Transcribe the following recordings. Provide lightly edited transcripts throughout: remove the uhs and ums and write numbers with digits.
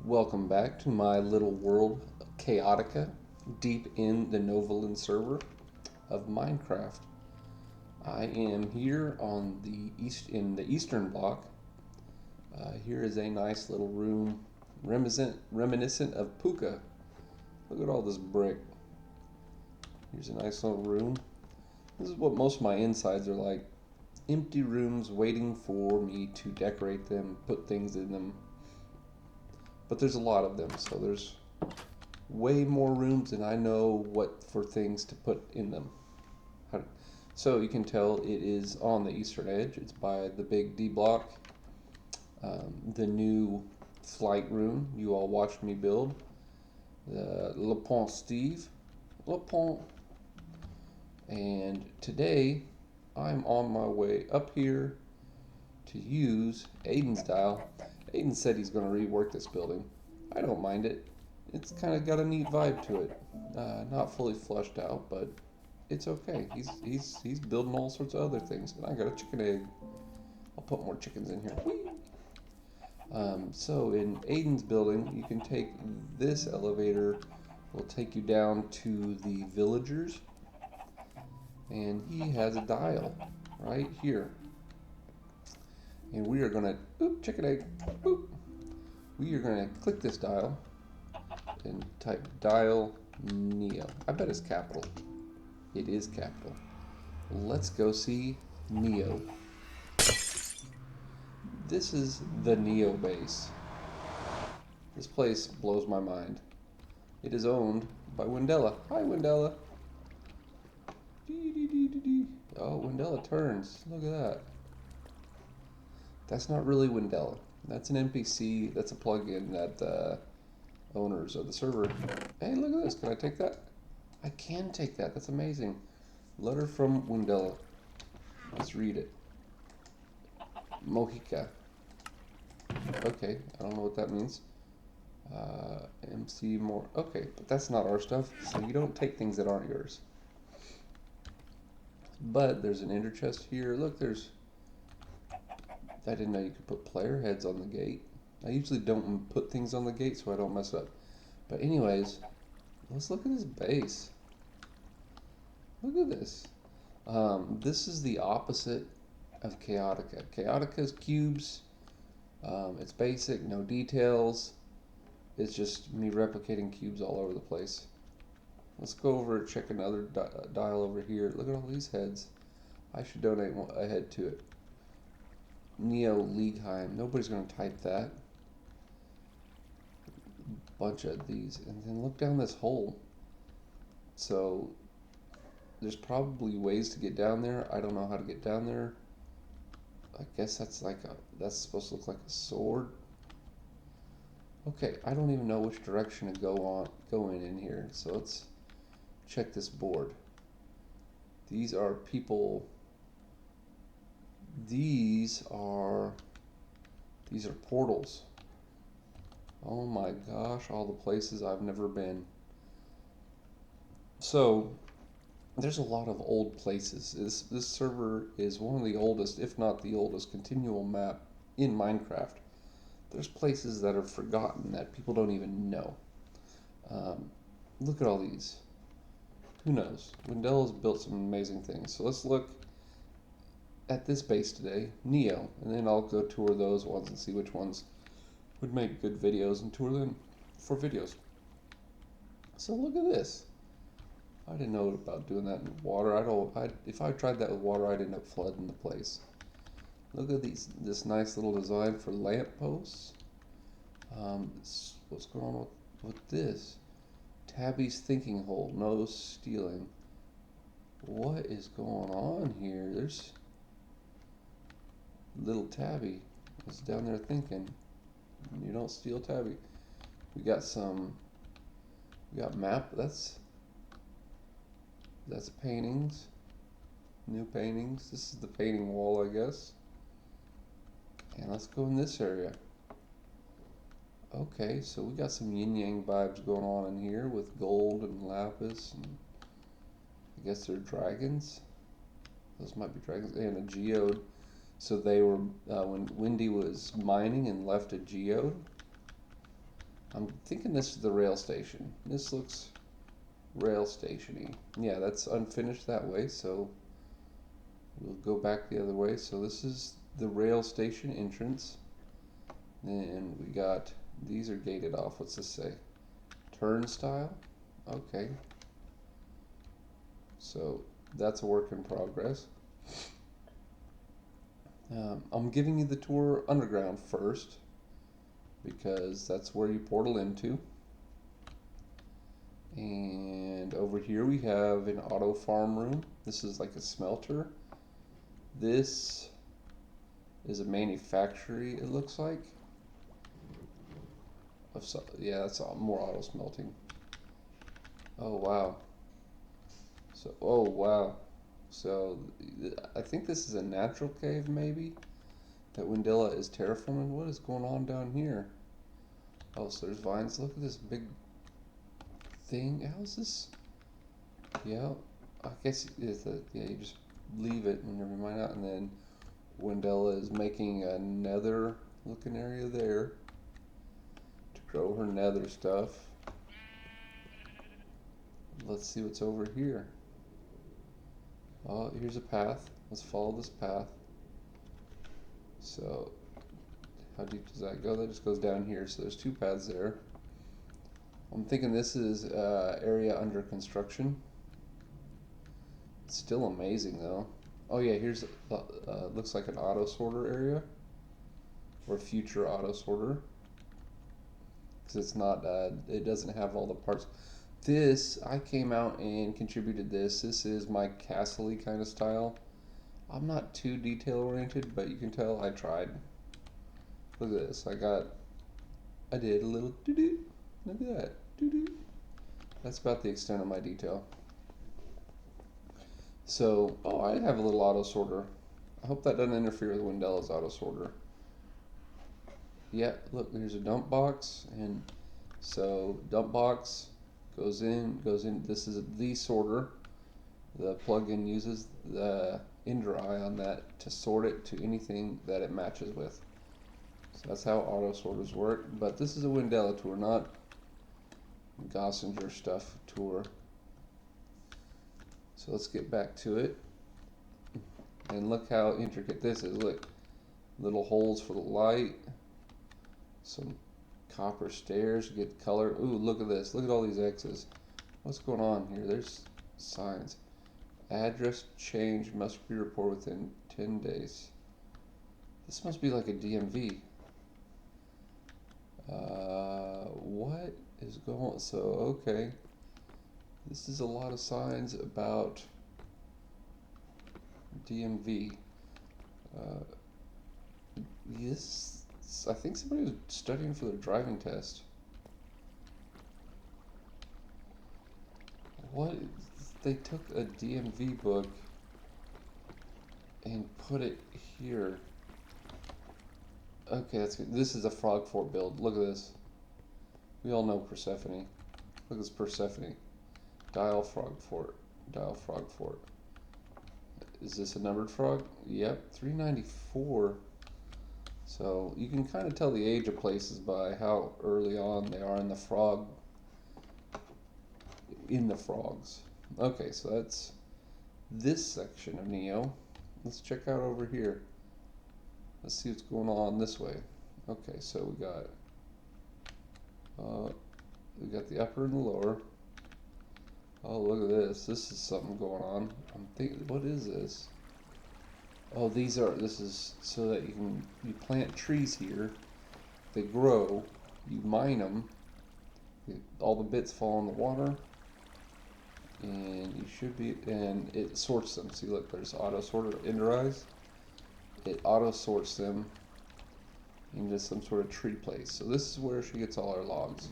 Welcome back to my little world, Chaotica, deep in the Novylen server of Minecraft. I am here on in the eastern block. Here is a nice little room, reminiscent of Puka. Look at all this brick. Here's a nice little room. This is what most of my insides are like. Empty rooms waiting for me to decorate them, put things in them. But there's a lot of them, so there's way more rooms than I know what for things to put in them. So you can tell it is on the eastern edge. It's by the big D block. The new flight room you all watched me build. The Le Pont Steve. Le Pont. And today I'm on my way up here to use Aiden's dial. Aiden said he's going to rework this building. I don't mind it. It's kind of got a neat vibe to it. Not fully flushed out, but it's okay. He's building all sorts of other things. And I got a chicken egg. I'll put more chickens in here. So in Aiden's building, you can take this elevator. Will take you down to the villagers. And he has a dial right here. And we are gonna, chicken egg, we are gonna click this dial and type dial Neo. I bet it's capital. It is capital. Let's go see Neo. This is the Neo base. This place blows my mind. It is owned by Windela. Hi, Windela. Oh, Windela turns. Look at that. That's not really Windela. That's an NPC. That's a plugin that the owners of the server. Hey, look at this. Can I take that? I can take that. That's amazing. Letter from Windela. Let's read it. Mohica. Okay, I don't know what that means. MC more. Okay, but that's not our stuff. So you don't take things that aren't yours. But there's an ender chest here. Look, there's. I didn't know you could put player heads on the gate. I usually don't put things on the gate so I don't mess up. But anyways, let's look at this base. Look at this. This is the opposite of Chaotica. Chaotica's cubes. It's basic, no details. It's just me replicating cubes all over the place. Let's go over and check another dial over here. Look at all these heads. I should donate a head to it. Neo Leagueheim. Nobody's going to type that. Bunch of these. And then look down this hole. So there's probably ways to get down there. I don't know how to get down there. I guess that's supposed to look like a sword. Okay, I don't even know which direction to go in here. So let's check this board. These are people. These are portals. Oh my gosh, all the places I've never been. So there's a lot of old places. This server is one of the oldest, if not the oldest, continual map in Minecraft. There's places that are forgotten that people don't even know. Look at all these. Who knows? Windela's built some amazing things. So let's look at this base today, Neo, and then I'll go tour those ones and see which ones would make good videos and tour them for videos. So look at this. I didn't know about doing that in water. If I tried that with water, I'd end up flooding the place. Look at this nice little design for lamp posts. What's going on with this? Tabby's thinking hole, no stealing. What is going on here? There's little Tabby is down there thinking. You don't steal Tabby. We got map. That's paintings. New paintings. This is the painting wall, I guess. And let's go in this area. Okay, so we got some yin yang vibes going on in here with gold and lapis, and I guess they're dragons. Those might be dragons, and a geode. So they were when Wendy was mining and left a geode. I'm thinking this is the rail station. This looks rail stationy. Yeah, that's unfinished that way, so we'll go back the other way. So this is the rail station entrance. Then we got, these are gated off. What's this say? Turnstile? Okay. So that's a work in progress. I'm giving you the tour underground first because that's where you portal into. And over here we have an auto farm room. This is like a smelter. This is a manufactory, it looks like. Yeah, that's more auto smelting. Oh wow. So I think this is a natural cave maybe that Windela is terraforming. What is going on down here? Oh, so there's vines. Look at this big thing. How's this? Yeah, I guess it's yeah, you just leave it and never mind out, and then Windela is making a nether looking area there to grow her nether stuff. Let's see what's over here. Oh, here's a path. Let's follow this path. So, how deep does that go? That just goes down here. So there's two paths there. I'm thinking this is area under construction. It's still amazing though. Oh yeah, here's looks like an auto sorter area, or future auto sorter, because it's not. It doesn't have all the parts. This, I came out and contributed this. This is my castle-y kind of style. I'm not too detail-oriented, but you can tell I tried. Look at this. I did a little doo-doo. Look at that. Doo-doo. That's about the extent of my detail. So, oh, I have a little auto sorter. I hope that doesn't interfere with Windela's auto sorter. Yeah, look, there's a dump box, and so dump box goes in. This is the sorter. The plugin uses the Ender-Eye on that to sort it to anything that it matches with. So that's how auto sorters work. But this is a Windela tour, not Gossinger stuff tour. So let's get back to it. And look how intricate this is. Look, little holes for the light. Some copper stairs to get color. Ooh, look at this. Look at all these X's. What's going on here? There's signs. Address change must be reported within 10 days. This must be like a DMV. What is going on? So, okay. This is a lot of signs about DMV. This, I think somebody was studying for their driving test. What? They took a DMV book and put it here. Okay, that's good. This is a frog fort build. Look at this. We all know Persephone. Look at this Persephone. Dial frog fort. Dial frog fort. Is this a numbered frog? Yep, 394. So you can kind of tell the age of places by how early on they are in the frogs. Okay, so that's this section of Neo. Let's check out over here. Let's see what's going on this way. Okay, so we got the upper and the lower. Oh, look at this. This is something going on. I'm thinking, what is this? Oh, this is so that you plant trees here. They grow. You mine them. All the bits fall in the water. And and it sorts them. See, look, there's auto sorter Ender-Eyes. It auto sorts them into some sort of tree place. So this is where she gets all her logs.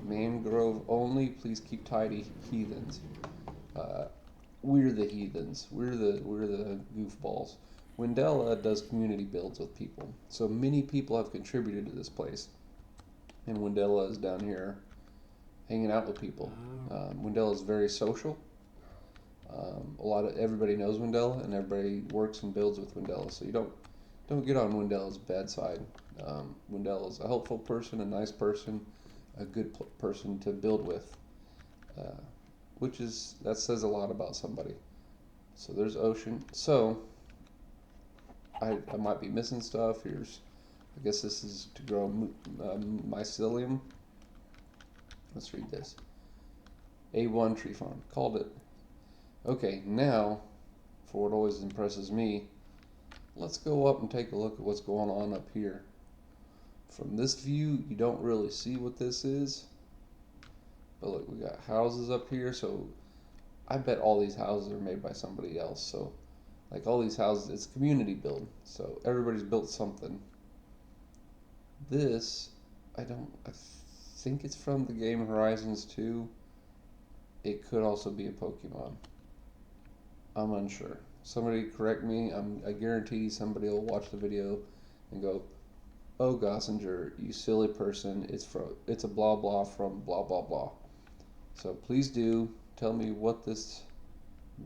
Mangrove only. Please keep tidy, heathens. We're the heathens. We're the goofballs. Windela does community builds with people. So many people have contributed to this place. And Windela is down here hanging out with people. Windela is very social. Everybody knows Windela, and everybody works and builds with Windela. So you don't get on Windela's bad side. Windela is a helpful person, a nice person, a good person to build with, that says a lot about somebody. So there's ocean. So I might be missing stuff. I guess this is to grow mycelium. Let's read this. A1 tree farm. Called it. Okay, now, for what always impresses me, let's go up and take a look at what's going on up here. From this view, you don't really see what this is. But look, we got houses up here, so I bet all these houses are made by somebody else. So, like all these houses, it's community build. So everybody's built something. This, I think it's from the game Horizons 2. It could also be a Pokemon. I'm unsure. Somebody correct me. I guarantee somebody will watch the video and go, "Oh, Gossinger, you silly person! It's a blah blah from blah blah blah." So please do tell me what this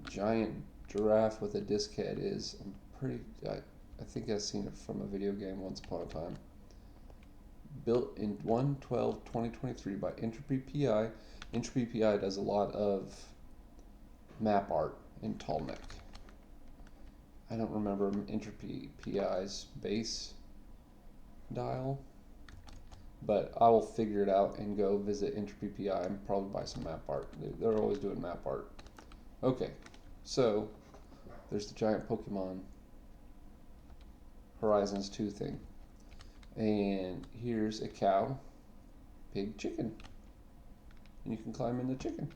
giant giraffe with a disc head is. I think I've seen it from a video game once upon a time. Built in 1/12/2023 by Entropy PI. Entropy PI does a lot of map art in Tallneck. I don't remember Entropy PI's base dial, but I will figure it out and go visit Entropy PI and probably buy some map art. They're always doing map art. Okay, so there's the giant Pokemon Horizons 2 thing. And here's a cow, pig, chicken. And you can climb in the chicken.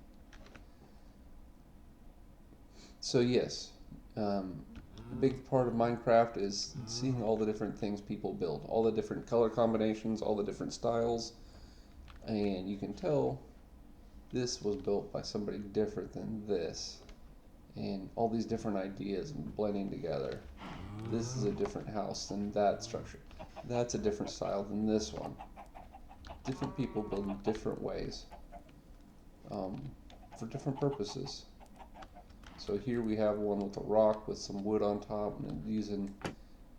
So yes, a big part of Minecraft is seeing all the different things people build, all the different color combinations, all the different styles, and you can tell this was built by somebody different than this, and all these different ideas and blending together. This is a different house than that structure. That's a different style than this one. Different people build in different ways, for different purposes. So here we have one with a rock with some wood on top and using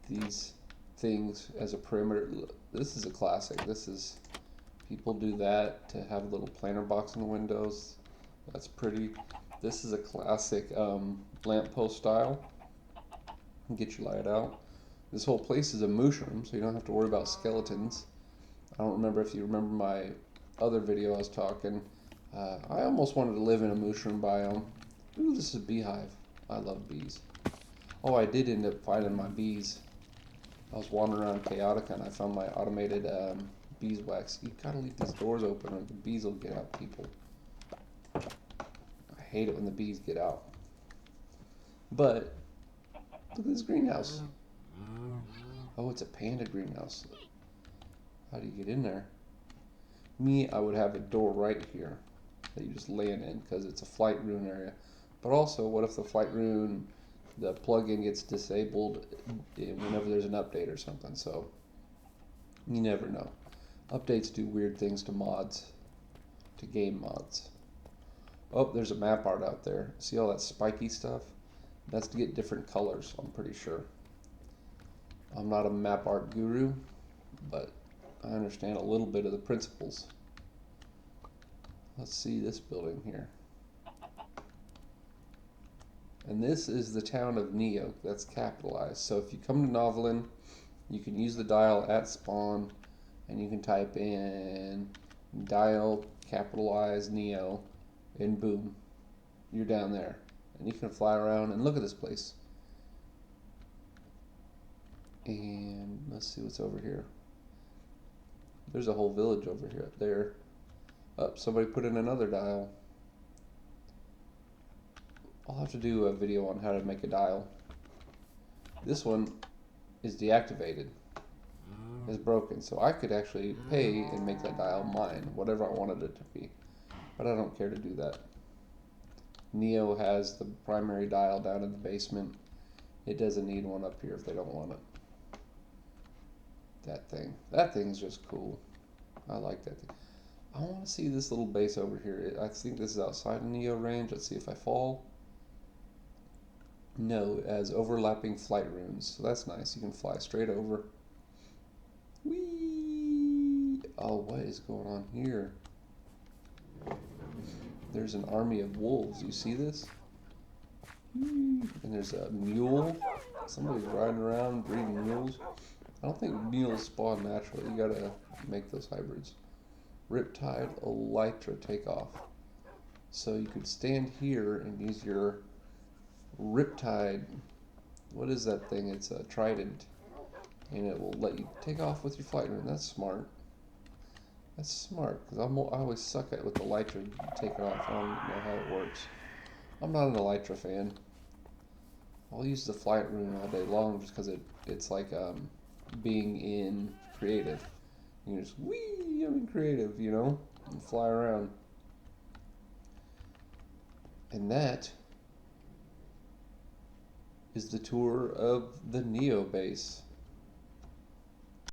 these things as a perimeter. This is a classic. People do that to have a little planter box in the windows. That's pretty. This is a classic lamppost style. Get your light out. This whole place is a mushroom, so you don't have to worry about skeletons. I don't remember if you remember my other video I was talking. I almost wanted to live in a mushroom biome. Ooh, this is a beehive. I love bees. Oh, I did end up finding my bees. I was wandering around Chaotica and I found my automated beeswax. You gotta leave these doors open or the bees will get out, people. I hate it when the bees get out. But look at this greenhouse. Oh, it's a panda greenhouse. How do you get in there? Me, I would have a door right here that you just land in because it's a flight rune area. But also, what if the flight rune, the plugin gets disabled whenever there's an update or something? So you never know. Updates do weird things to mods, to game mods. Oh, there's a map art out there. See all that spiky stuff? That's to get different colors, I'm pretty sure. I'm not a map art guru, but I understand a little bit of the principles. Let's see this building here. And this is the town of Neo. That's capitalized. So if you come to Novylen, you can use the dial at spawn, and you can type in dial capitalized Neo, and boom, you're down there. And you can fly around and look at this place. And let's see what's over here. There's a whole village over here up there. Oh, somebody put in another dial. I'll have to do a video on how to make a dial. This one is deactivated. It's broken, so I could actually pay and make that dial mine, whatever I wanted it to be. But I don't care to do that. Neo has the primary dial down in the basement. It doesn't need one up here if they don't want it. That thing's just cool. I like that thing. I want to see this little base over here. I think this is outside of Neo range. Let's see if I fall. No, it has overlapping flight runes, so that's nice. You can fly straight over. Whee! Oh, what is going on here? There's an army of wolves. You see this? And there's a mule. Somebody's riding around breeding mules. I don't think mules spawn naturally. You gotta make those hybrids. Riptide Elytra takeoff. So you could stand here and use your Riptide. What is that thing? It's a trident. And it will let you take off with your flight rune. That's smart. That's smart, because I always suck at with the Elytra taking off. I don't know how it works. I'm not an Elytra fan. I'll use the flight rune all day long just because it's like being in creative. You just, whee, I'm in creative, you know, and fly around. And that is the tour of the Neo base.